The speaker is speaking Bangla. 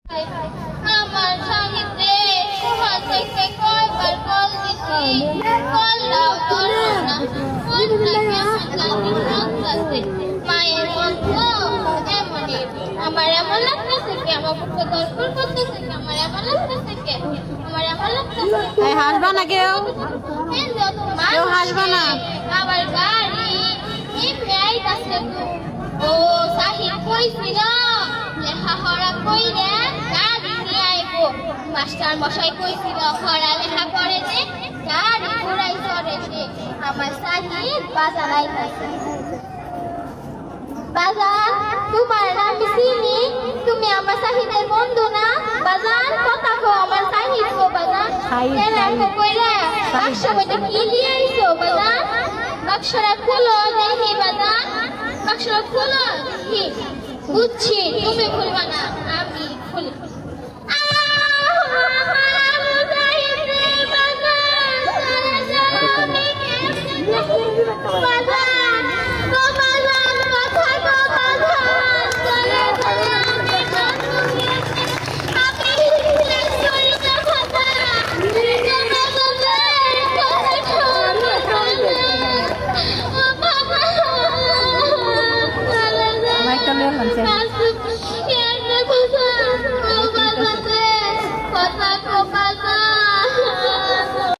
আমার সাহিত্যে তোমার থেকে কয়বার কল দিছি, কল দাও করো না, মন থেকে জানি সন্তাসে মায়ের মতো এমনই। আমার এমন লাগতেছে কি আমার বুকে দরকার করতেছে কি আমার এমন লাগতেছে কি আমার এমন লাগতেছে। হাসবা না কেউ, কেউ হাসবা না। আবার গাড়ি এমনি আইতাছে তো। ও সাহিদ কইছিল লেখা হরা কইরে গাড়ি নিয়ে আইবো। মাস্টার মশাই কইছিল হরা লেখা করে যে গাড়ি ঘুরাই চড়ে যে। আমার সাহিদ বাজার আইতাছে। বাজার তোমার নাম চিনি, তুমি আমার সাহিদের বন্ধু না? বাজার কথা কো আমার সাহিদ গো। বাজার এরকম কইরা বাক্সের মধ্যে কি নিয়ে আইছো? বাজার বাক্সটা খুলো দেখি। বাজার বাক্সটা খুলো দেখি। বুঝছি তুমি খুলবা না, আমি খুলি। Michael Leon,